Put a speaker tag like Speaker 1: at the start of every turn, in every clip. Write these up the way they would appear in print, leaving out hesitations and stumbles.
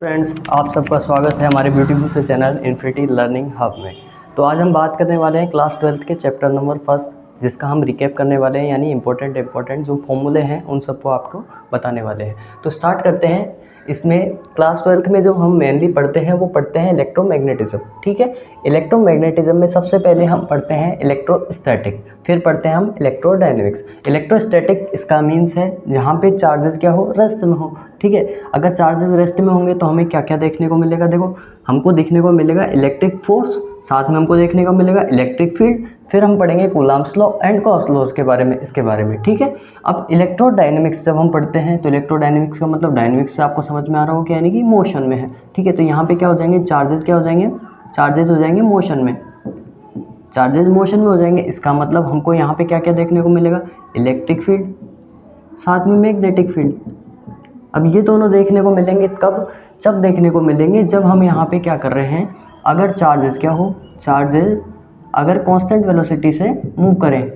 Speaker 1: Friends, आप सबका स्वागत है हमारे ब्यूटीफुल से चैनल इन्फिनिटी लर्निंग हब में। तो आज हम बात करने वाले हैं क्लास 12th के चैप्टर नंबर फर्स्ट, जिसका हम रिकैप करने वाले हैं, यानी इंपॉर्टेंट जो फॉर्मूले हैं उन सबको आपको बताने वाले हैं। तो स्टार्ट करते हैं। इसमें क्लास 12th में जो हम मेनली पढ़ते हैं वो पढ़ते हैं इलेक्ट्रोमैग्नेटिज्म। ठीक है, इलेक्ट्रोमैग्नेटिज्म में सबसे पहले हम पढ़ते हैं इलेक्ट्रोस्टैटिक, फिर पढ़ते हैं हम इलेक्ट्रोडायनेमिक्स। इलेक्ट्रोस्टैटिक इसका मीन्स है जहाँ पे चार्जेस क्या हो, रेस्ट में हो। ठीक है, अगर चार्जेस रेस्ट में होंगे तो हमें क्या क्या देखने को मिलेगा। देखो, हमको देखने को मिलेगा इलेक्ट्रिक फोर्स, साथ में हमको देखने को मिलेगा इलेक्ट्रिक फील्ड, फिर हम पढ़ेंगे Coulomb's law and Gauss laws के बारे में, इसके बारे में। ठीक है, अब इलेक्ट्रोडायनेमिक्स जब हम पढ़ते हैं तो इलेक्ट्रोडायनेमिक्स का मतलब डायनेमिक्स से आपको समझ में आ रहा हो कि यानी कि मोशन में है। ठीक है, तो यहाँ पे क्या हो जाएंगे, चार्जेस क्या हो जाएंगे, चार्जेस हो जाएंगे मोशन में, चार्जेस मोशन में हो जाएंगे। इसका मतलब हमको यहाँ पे क्या क्या देखने को मिलेगा, इलेक्ट्रिक फील्ड, साथ में मैग्नेटिक फील्ड। अब ये दोनों देखने को मिलेंगे कब, जब देखने को मिलेंगे जब हम यहाँ पे क्या कर रहे हैं, अगर चार्जेस क्या हो, चार्जेस अगर कांस्टेंट वेलोसिटी से मूव करें,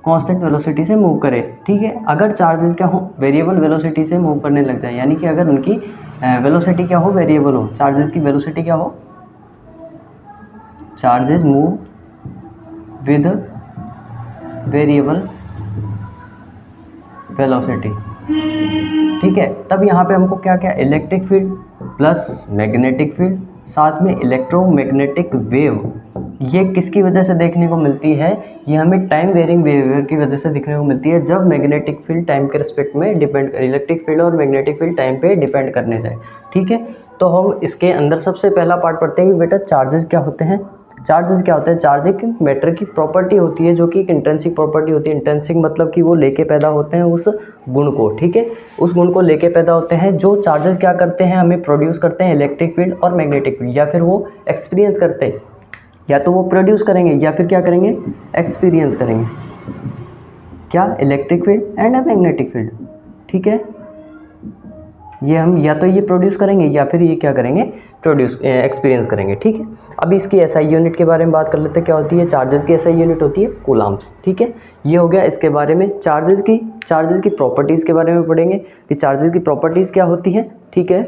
Speaker 1: कांस्टेंट वेलोसिटी से मूव करें। ठीक है, अगर चार्जेस क्या हो, वेरिएबल वेलोसिटी से मूव करने लग जाए, यानी कि अगर उनकी वेलोसिटी क्या हो, वेरिएबल हो, चार्जेस की वेलोसिटी क्या हो, charges move with variable velocity. ठीक है, तब यहाँ पे हमको क्या क्या, electric field plus magnetic field, साथ में इलेक्ट्रोमैग्नेटिक वेव, ये किसकी वजह से देखने को मिलती है, ये हमें टाइम वेरिंग बिहेवियर की वजह से दिखने को मिलती है, जब मैग्नेटिक फील्ड टाइम के रिस्पेक्ट में डिपेंड, इलेक्ट्रिक फील्ड और मैग्नेटिक फील्ड टाइम पे डिपेंड करने जाए। ठीक है, तो हम इसके अंदर सबसे पहला पार्ट पढ़ते हैं कि बेटा चार्जेस क्या होते हैं। चार्जेस क्या होते हैं, चार्ज एक मैटर की प्रॉपर्टी होती है जो कि एक इंट्रिंसिक प्रॉपर्टी होती है। इंट्रिंसिक मतलब कि वो लेके पैदा होते हैं उस गुण को। ठीक है, उस गुण को लेके पैदा होते हैं। जो चार्जेस क्या करते हैं, हमें प्रोड्यूस करते हैं इलेक्ट्रिक फील्ड और मैग्नेटिक फील्ड, या फिर वो एक्सपीरियंस करते हैं, या तो वो प्रोड्यूस करेंगे या फिर क्या करेंगे, एक्सपीरियंस करेंगे, क्या, electric field and magnetic field. ठीक है, ये हम या तो ये प्रोड्यूस करेंगे या फिर ये क्या करेंगे, प्रोड्यूस एक्सपीरियंस करेंगे। ठीक है, अभी इसकी एसआई यूनिट के बारे में बात कर लेते हैं। क्या होती है चार्जेस की एसआई यूनिट, होती है कूलम्ब्स। ठीक है, ये हो गया इसके बारे में। चार्जेस की प्रॉपर्टीज़ के बारे में पढ़ेंगे कि चार्जेस की प्रॉपर्टीज़ क्या होती हैं। ठीक है,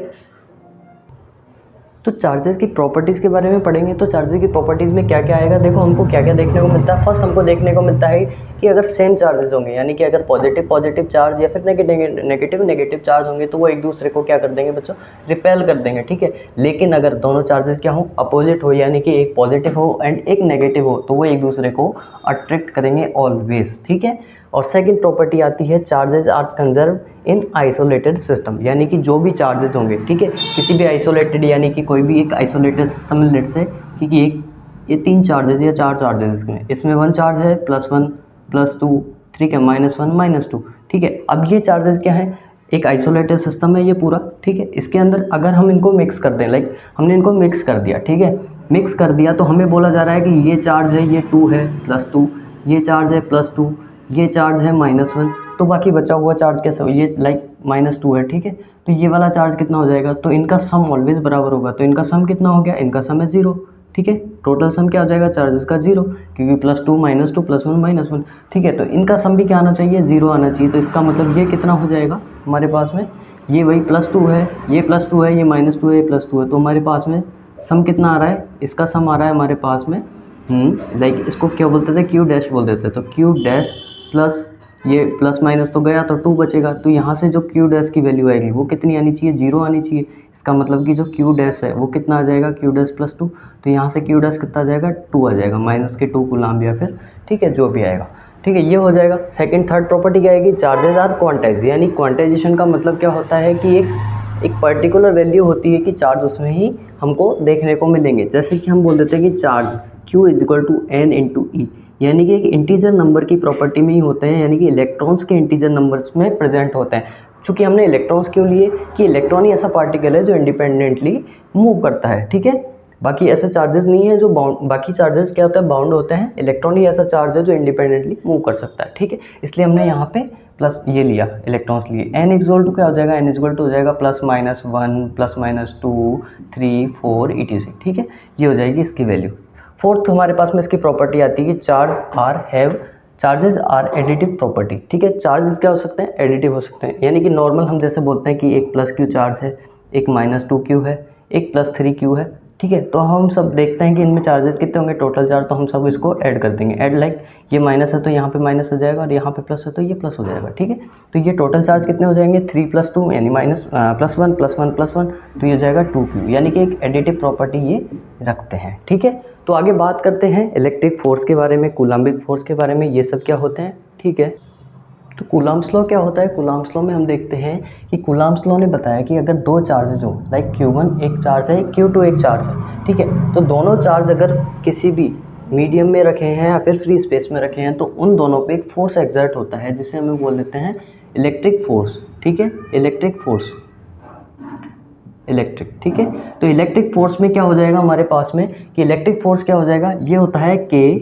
Speaker 1: तो चार्जेस की प्रॉपर्टीज़ के बारे में पढ़ेंगे। तो चार्जेस की प्रॉपर्टीज़ में क्या क्या आएगा, देखो हमको क्या क्या देखने को मिलता है। फर्स्ट हमको देखने को मिलता है कि अगर सेम चार्जेस होंगे, यानी कि अगर पॉजिटिव चार्ज या फिर नेगेटिव चार्ज होंगे तो वो एक दूसरे को क्या कर देंगे बच्चों, रिपेल कर देंगे। ठीक है, लेकिन अगर दोनों चार्जेस क्या हो, अपोजिट हो, यानी कि एक पॉजिटिव हो एंड एक नेगेटिव हो, तो वो एक दूसरे को अट्रैक्ट करेंगे ऑलवेज। ठीक है, और सेकंड प्रॉपर्टी आती है charges are conserve in isolated system, यानी कि जो भी चार्जेस होंगे, ठीक है, किसी भी आइसोलेटेड, यानी कि कोई भी एक आइसोलेटेड सिस्टम में, लेट से कि एक ये 3 चार्जेस या 4 चार्जेस इसमें 1 चार्ज है, +1 +2 3 का -1 -2। ठीक है, अब ये चार्जेस क्या है, एक आइसोलेटेड सिस्टम है ये पूरा। ठीक है, इसके अंदर अगर हम इनको मिक्स कर दें, लाइक हमने इनको मिक्स कर दिया, ठीक है, मिक्स कर दिया, तो हमें बोला जा रहा है कि ये चार्ज है, ये 2 है +2, ये चार्ज है +2, ये चार्ज है -1, तो बाकी बचा हुआ चार्ज कैसे हो, ये लाइक -2 है। ठीक है, तो ये वाला चार्ज कितना हो जाएगा, तो इनका सम ऑलवेज बराबर होगा। तो इनका सम कितना हो गया, इनका सम है 0। ठीक है, टोटल सम क्या हो जाएगा चार्जेस का, 0, क्योंकि +2 -2 +1 -1। ठीक है, तो इनका सम भी क्या आना चाहिए, 0 आना चाहिए। तो इसका मतलब ये कितना हो जाएगा हमारे पास में, ये वही +2 है, ये +2 है, ये -2 है, ये +2 है, तो हमारे पास में सम कितना आ रहा है, इसका सम आ रहा है हमारे पास में लाइक इसको क्या बोलते थे, क्यू डैश बोल देते थे। तो क्यू डैश प्लस ये प्लस माइनस तो गया तो 2 बचेगा, तो यहाँ से जो क्यू डैश की वैल्यू आएगी वो कितनी आनी चाहिए, 0 आनी चाहिए। इसका मतलब कि जो क्यू डैश है वो कितना आ जाएगा, क्यू डैश +2, तो यहाँ से क्यू डैश कितना आ जाएगा, 2 आ जाएगा, -2 कूलम्ब या फिर, ठीक है, जो भी आएगा। ठीक है, ये हो जाएगा। सेकंड थर्ड प्रॉपर्टी क्या आएगी, चार्जेस आर क्वांटाइज, यानी क्वांटाइजेशन का मतलब क्या होता है कि एक पर्टिकुलर वैल्यू होती है कि चार्ज उसमें ही हमको देखने को मिलेंगे। जैसे कि हम बोल देते हैं कि चार्ज Q = n × E, यानी कि एक इंटीजर नंबर की प्रॉपर्टी में ही होते हैं, यानी कि इलेक्ट्रॉन्स के इंटीजर नंबर्स में प्रेजेंट होते हैं। चूँकि हमने इलेक्ट्रॉन्स क्यों लिए, कि इलेक्ट्रॉन ही ऐसा पार्टिकल है जो इंडिपेंडेंटली मूव करता है। ठीक है, बाकी ऐसे चार्जेस नहीं है जो बाउंड, बाकी चार्जेस क्या होता है, बाउंड होते हैं। इलेक्ट्रॉन ही ऐसा चार्ज है जो इंडिपेंडेंटली मूव कर सकता है। ठीक है, इसलिए हमने यहाँ पे प्लस ये लिया, इलेक्ट्रॉन्स लिए। n = क्या हो जाएगा, n = हो जाएगा +-1 +-2 3 4 etc। ठीक है, ये हो जाएगी इसकी वैल्यू। फोर्थ हमारे पास में इसकी प्रॉपर्टी आती है कि चार्जेस आर एडिटिव प्रॉपर्टी। ठीक है, चार्जेस क्या हो सकते हैं, एडिटिव हो सकते हैं, यानी कि नॉर्मल हम जैसे बोलते हैं कि एक +q चार्ज है, एक -2q है, एक +3q है, ठीक है। तो हम सब देखते हैं कि इनमें चार्जेस कितने होंगे, टोटल चार्ज, तो हम सब इसको ऐड कर देंगे। ऐड लाइक ये माइनस है तो यहाँ पे माइनस हो जाएगा और यहाँ पे प्लस है तो ये प्लस हो जाएगा, ठीक है। तो ये टोटल चार्ज कितने हो जाएंगे, 3 + 2 यानी +1 +1 +1, तो ये हो जाएगा 2q, यानी कि एक एडिटिव प्रॉपर्टी ये रखते हैं, ठीक है। तो आगे बात करते हैं इलेक्ट्रिक फोर्स के बारे में, कूलम्बिक फोर्स के बारे में, ये सब क्या होते हैं, ठीक है। तो कूलम्ब्स लॉ क्या होता है, कूलम्ब्स लॉ में हम देखते हैं कि कूलम्ब्स लॉ ने बताया कि अगर दो चार्जेज हो, लाइक Q1 एक चार्ज है, Q2 एक चार्ज है, ठीक है। तो दोनों चार्ज अगर किसी भी मीडियम में रखे हैं या फिर फ्री स्पेस में रखे हैं तो उन दोनों पे एक फोर्स एक्सर्ट होता है जिसे हमें बोल देते हैं इलेक्ट्रिक फोर्स, ठीक है। इलेक्ट्रिक फोर्स, इलेक्ट्रिक, ठीक है। तो इलेक्ट्रिक फोर्स में क्या हो जाएगा हमारे पास में कि इलेक्ट्रिक फोर्स क्या हो जाएगा, ये होता है K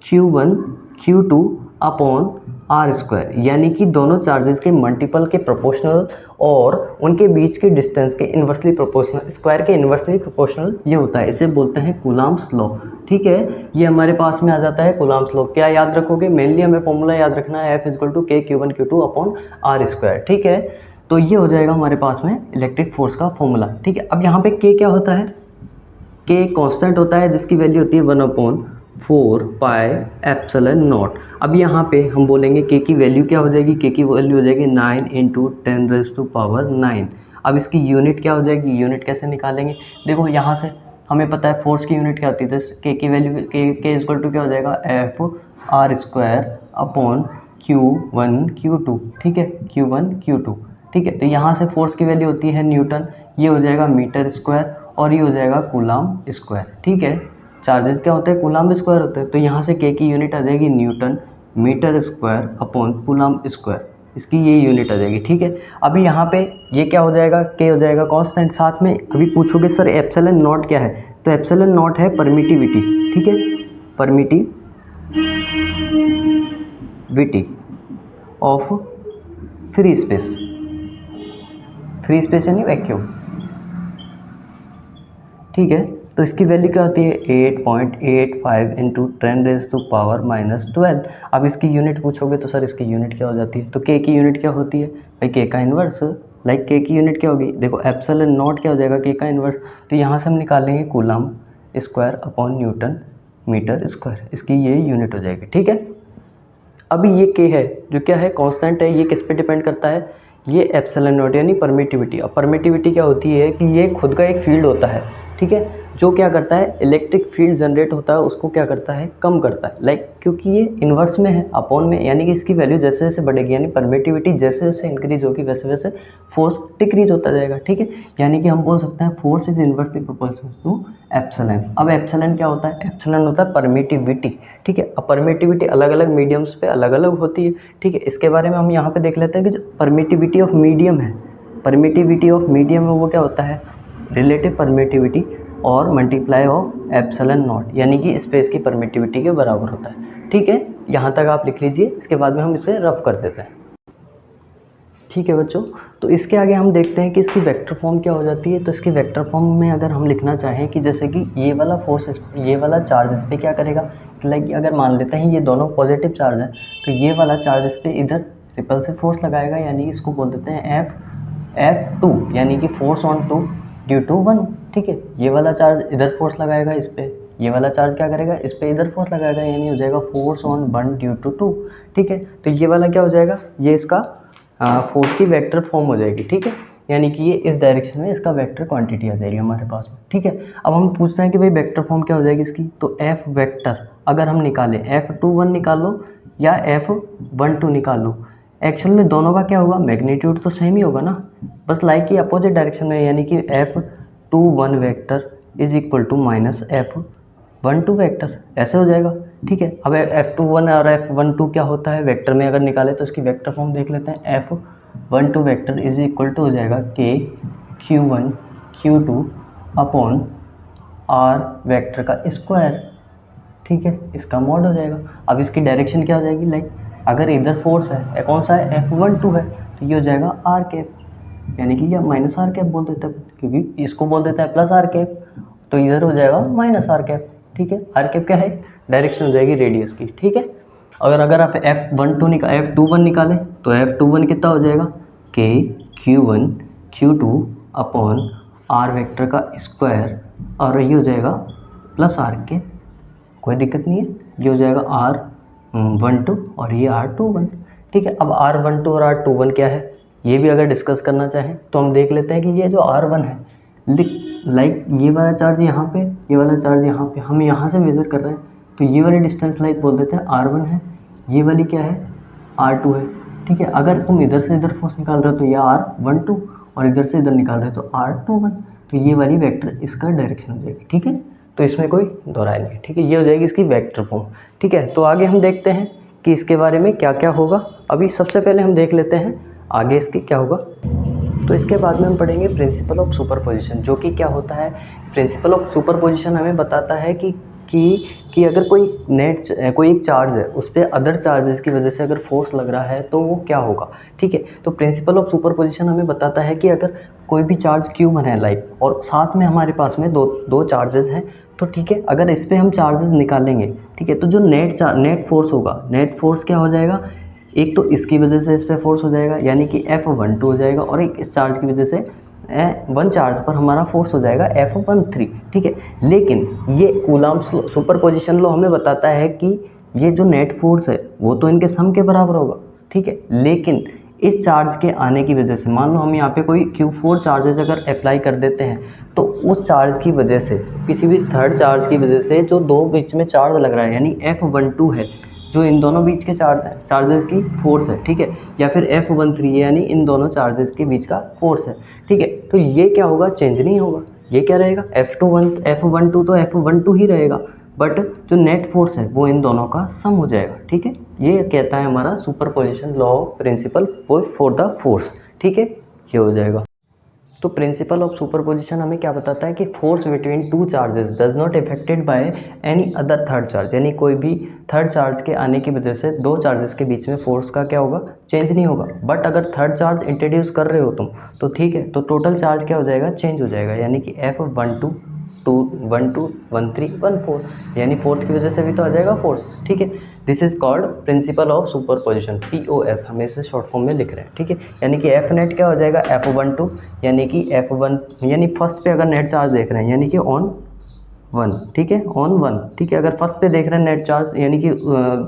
Speaker 1: Q1 Q2 upon R², यानी कि दोनों चार्जेस के मल्टीपल के प्रोपोर्शनल और उनके बीच के डिस्टेंस के इन्वर्सली प्रोपोर्शनल, स्क्वायर के इन्वर्सली प्रोपोर्शनल ये होता है, इसे बोलते हैं कूलम्ब्स लॉ, ठीक है। ये हमारे पास में आ जाता है कूलम्ब्स लॉ। क्या याद रखोगे, मेनली हमें फॉर्मूला याद रखना है F = K Q1 Q2 upon R², ठीक है। तो ये हो जाएगा हमारे पास में इलेक्ट्रिक फोर्स का फॉर्मूला, ठीक है। अब यहाँ पे K क्या होता है, K कांस्टेंट होता है जिसकी वैल्यू होती है 1/4 πε0। अब यहाँ पे हम बोलेंगे K की वैल्यू क्या हो जाएगी, K की वैल्यू हो जाएगी 9 × 10⁻⁹। अब इसकी यूनिट क्या हो जाएगी, यूनिट कैसे निकालेंगे, देखो यहाँ से हमें पता है फोर्स की यूनिट क्या होती है, तो K की वैल्यू K = क्या हो जाएगा F/r² अपॉन Q1 Q2, ठीक है, Q1 Q2, ठीक है। तो यहाँ से फोर्स की वैल्यू होती है न्यूटन, ये हो जाएगा मीटर स्क्वायर और ये हो जाएगा कूलम्ब स्क्वायर, ठीक है। चार्जेस क्या होते हैं, कूलम्ब स्क्वायर होते हैं, तो यहाँ से K की यूनिट आ जाएगी newton metre square upon coulomb square, इसकी ये यूनिट आ जाएगी, ठीक है। अभी यहाँ पे ये क्या हो जाएगा, K हो जाएगा कांस्टेंट, साथ में अभी पूछोगे सर एप्सिलॉन नॉट क्या है, तो एप्सिलॉन नॉट है परमिटिविटी, ठीक है, permittivity of free space, free space यानी वैक्यूम, ठीक है। तो इसकी वैल्यू क्या होती है 8.85 × 10⁻⁻12। अब इसकी यूनिट पूछोगे तो सर इसकी यूनिट क्या हो जाती है, तो K की यूनिट क्या होती है भाई, K का इन्वर्स, लाइक K की यूनिट क्या होगी, देखो एप्सिलॉन नॉट क्या हो जाएगा, K का इन्वर्स, तो यहाँ से हम निकालेंगे coulomb square upon newton metre square, इसकी ये यूनिट हो जाएगी, ठीक है। अभी ये K है जो क्या है, कांस्टेंट है, ये किस पे डिपेंड करता है, ये एप्सिलॉन नॉट यानी परमिटिविटी। अब परमिटिविटी क्या होती है कि ये खुद का एक फील्ड होता है, ठीक है, जो क्या करता है, इलेक्ट्रिक फील्ड जनरेट होता है उसको क्या करता है, कम करता है, लाइक क्योंकि ये इन्वर्स में है अपॉन में, यानी कि इसकी वैल्यू जैसे जैसे बढ़ेगी, यानी परमिटिविटी जैसे जैसे इंक्रीज होगी वैसे वैसे फोर्स डिक्रीज होता जाएगा, ठीक है। यानी कि हम बोल सकते हैं force is inversely proportional to epsilon. अब एप्सिलॉन क्या होता है, एप्सिलॉन होता है परमिटिविटी, ठीक है। अब परमिटिविटी अलग अलग मीडियम्स पे अलग अलग होती है, ठीक है। इसके बारे में हम यहाँ पे देख लेते हैं कि जो परमिटिविटी ऑफ मीडियम है, परमिटिविटी ऑफ मीडियम में वो क्या होता है, रिलेटिव परमिटिविटी और मल्टीप्लाई ऑफ एप्सिलॉन नॉट, यानी कि स्पेस की परमिटिविटी के बराबर होता है, ठीक है। यहाँ तक आप लिख लीजिए, इसके बाद में हम इसे रफ कर देते हैं, ठीक है बच्चों। तो इसके आगे हम देखते हैं कि इसकी वेक्टर फॉर्म क्या हो जाती है। तो इसकी वेक्टर फॉर्म में अगर हम लिखना चाहें कि जैसे कि ये वाला फोर्स, ये वाला चार्ज इस पर क्या करेगा, लाइक अगर मान लेते हैं ये दोनों पॉजिटिव चार्ज हैं तो ये वाला चार्ज इस पर इधर रिपल्सिव फोर्स लगाएगा, यानी इसको बोल देते हैं F2, यानी कि फोर्स ऑन 2 ड्यू टू 1, ठीक है। ये वाला चार्ज इधर फोर्स लगाएगा इस पर, ये वाला चार्ज क्या करेगा, इस पर इधर फोर्स लगाएगा, यानी हो जाएगा फोर्स ऑन 1 ड्यू टू 2, ठीक है। तो ये वाला क्या हो जाएगा, ये इसका फोर्स की वेक्टर फॉर्म हो जाएगी, ठीक है, यानी कि ये इस डायरेक्शन में इसका वेक्टर क्वांटिटी आ जाएगी हमारे पास में, ठीक है। अब हम पूछते हैं कि भाई वेक्टर फॉर्म क्या हो जाएगी इसकी, तो F वेक्टर अगर हम निकालें F21 निकाल लो या F12 निकाल लो, एक्चुअल में दोनों का क्या होगा, मैग्नीट्यूड तो सेम ही होगा ना, बस लाइक ही अपोजिट डायरेक्शन में, यानी कि F21 vector is equal to minus F12 vector, ऐसे हो जाएगा, ठीक है। अब F21 और F12 क्या होता है, वेक्टर में अगर निकाले तो इसकी वेक्टर फॉर्म देख लेते हैं। F12 vector is equal to हो जाएगा K Q1 Q2 upon R vector का स्क्वायर, ठीक है, इसका मॉड हो जाएगा। अब इसकी डायरेक्शन क्या हो जाएगी, लाइक अगर इधर फोर्स है, कौन सा है, F12 है, तो ये हो जाएगा R कैप, यानी कि यह माइनस R कैप बोल देते हैं, क्योंकि इसको बोल देता है प्लस R कैप, तो इधर हो जाएगा माइनस R कैप, ठीक है। R कैप क्या है, डायरेक्शन हो जाएगी रेडियस की, ठीक है। अगर आप F21 निकालें तो F21 कितना हो जाएगा, K Q1 Q2 upon r vector का स्क्वायर, और ये हो जाएगा प्लस आर के, कोई दिक्कत नहीं है, ये हो जाएगा R12 और ये R21। ठीक है, अब R12 और R21 क्या है ये भी अगर डिस्कस करना चाहें तो हम देख लेते हैं कि ये जो R1 है, लाइक ये वाला चार्ज यहाँ पे, ये वाला चार्ज यहाँ पे, हम यहाँ से मेजर कर रहे हैं तो ये वाली डिस्टेंस लाइक बोल देते हैं R1 है, ये वाली क्या है R2 है। ठीक है, अगर तुम इधर से इधर फोर्स निकाल रहे हो तो ये R12 और इधर से इधर निकाल रहे हो तो R21, तो ये वाली वेक्टर इसका डायरेक्शन हो जाएगी। ठीक है, तो इसमें कोई दोहराई नहीं है। ठीक है, ये हो जाएगी इसकी वेक्टर फॉर्म। ठीक है, तो आगे हम देखते हैं कि इसके बारे में क्या क्या होगा। अभी सबसे पहले हम देख लेते हैं आगे इसके क्या होगा। तो इसके बाद में हम पढ़ेंगे प्रिंसिपल ऑफ सुपरपोजिशन, जो कि क्या होता है। प्रिंसिपल ऑफ सुपरपोजिशन हमें बताता है कि अगर कोई एक चार्ज है उस पर अदर चार्जेस की वजह से अगर फोर्स लग रहा है तो वो क्या होगा। ठीक है, तो प्रिंसिपल ऑफ सुपरपोजिशन हमें बताता है कि अगर कोई भी चार्ज Q1 है लाइक, और साथ में हमारे पास में दो चार्जेस हैं, तो ठीक है, अगर इस पर हम चार्जेस निकालेंगे, ठीक है, तो जो नेट फोर्स होगा, नेट फोर्स क्या हो जाएगा, एक तो इसकी वजह से इस पर फोर्स हो जाएगा यानी कि F12 हो जाएगा, और एक इस चार्ज की वजह से वन चार्ज पर हमारा फोर्स हो जाएगा F13। ठीक है, लेकिन ये कूलम्ब सुपरपोजिशन लॉ हमें बताता है कि ये जो नेट फोर्स है वो तो इनके सम के बराबर होगा। ठीक है, लेकिन इस चार्ज के आने की वजह से, मान लो हम यहाँ पे कोई Q4 चार्जेज अगर अप्लाई कर देते हैं, तो उस चार्ज की वजह से, किसी भी थर्ड चार्ज की वजह से जो दो बीच में चार्ज लग रहा है यानी F12 है, जो इन दोनों बीच के चार्जेस की फोर्स है। ठीक है, या फिर F13 यानी इन दोनों चार्जेस के बीच का फोर्स है। ठीक है, तो ये क्या होगा, चेंज नहीं होगा, ये क्या रहेगा, F12 तो F12 ही रहेगा, बट जो नेट फोर्स है वो इन दोनों का सम हो जाएगा। ठीक है, ये कहता है हमारा superposition law of principle for the force. ठीक है, ये हो जाएगा। तो प्रिंसिपल ऑफ सुपरपोजिशन हमें क्या बताता है कि force between two charges does not affected by any other third charge, यानी कोई भी थर्ड चार्ज के आने की वजह से दो चार्जेस के बीच में फोर्स का क्या होगा, चेंज नहीं होगा। बट अगर थर्ड चार्ज इंट्रोड्यूस कर रहे हो तुम तो ठीक है, तो टोटल चार्ज क्या हो जाएगा, चेंज हो जाएगा, यानी कि F12 12 13 14, यानी फोर्थ की वजह से भी तो आ जाएगा फोर्स। ठीक है, this is called principle of superposition, POS, हम इसे शॉर्ट फॉर्म में लिख रहे हैं। ठीक है, यानी कि F नेट क्या हो जाएगा, F12 यानी कि F1, यानी फर्स्ट पे अगर नेट चार्ज देख रहे हैं यानी कि ऑन 1। ठीक है, ऑन 1। ठीक है, अगर फर्स्ट पे देख रहे हैं नेट चार्ज यानी कि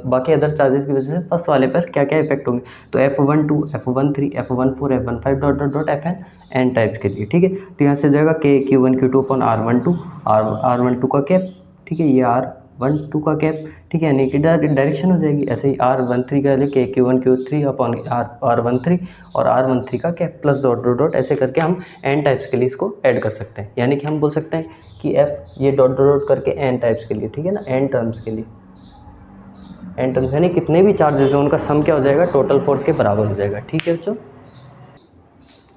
Speaker 1: बाकी अदर चार्जेस की वजह से फर्स्ट वाले पर क्या क्या इफेक्ट होंगे, तो F12 F13 F14 F15 dot dot dot FN n types के लिए। ठीक है, तो यहाँ से जाएगा Q1 Q2 upon R12, R12 का कैप। ठीक है, ये R12 का कैप। ठीक है, यानी कि डायरेक्शन हो जाएगी। ऐसे ही R13 का लिए Q1 Q3 अपॉन R13 और R13 का cap plus dot dot dot, ऐसे करके हम एन टाइप्स के लिए इसको ऐड कर सकते हैं। यानी कि हम बोल सकते हैं कि F ये डॉट डॉट डॉट करके एन टाइप्स के लिए, ठीक है ना, एन टर्म्स के लिए, एन टर्म्स यानी कितने भी चार्जेस हैं उनका सम क्या हो जाएगा, टोटल फोर्स के बराबर हो जाएगा। ठीक है बच्चों,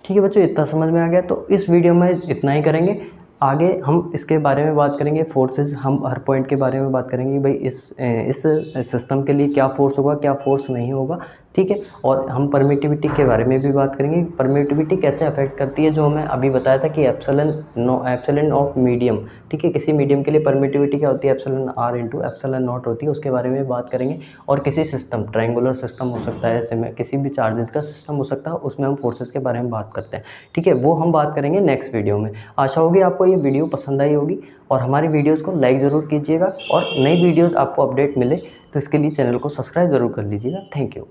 Speaker 1: ठीक है बच्चों, इतना समझ में आ गया। तो इस वीडियो में इतना ही करेंगे। आगे हम इसके बारे में बात करेंगे, फोर्सेस, हम हर पॉइंट के बारे में बात करेंगे भाई इस सिस्टम के लिए क्या फोर्स होगा, क्या फोर्स नहीं होगा। ठीक है, और हम परमिटिविटी के बारे में भी बात करेंगे, परमिटिविटी कैसे अफेक्ट करती है, जो हमें अभी बताया था कि एप्सिलॉन ऑफ मीडियम। ठीक है, किसी मीडियम के लिए परमिटिविटी क्या होती है, epsilon R into epsilon not होती है, उसके बारे में बात करेंगे। और किसी सिस्टम, ट्रायंगुलर सिस्टम हो सकता है, ऐसे में किसी भी चार्जेस का सिस्टम हो सकता है, उसमें हम फोर्सेस के बारे में बात करते हैं। ठीक है, वो हम बात करेंगे नेक्स्ट वीडियो में। आशा होगी आपको ये वीडियो पसंद आई होगी, और हमारी वीडियोज़ को लाइक ज़रूर कीजिएगा, और नई वीडियोज़ आपको अपडेट मिले तो इसके लिए चैनल को सब्सक्राइब ज़रूर कर लीजिएगा। Thank you.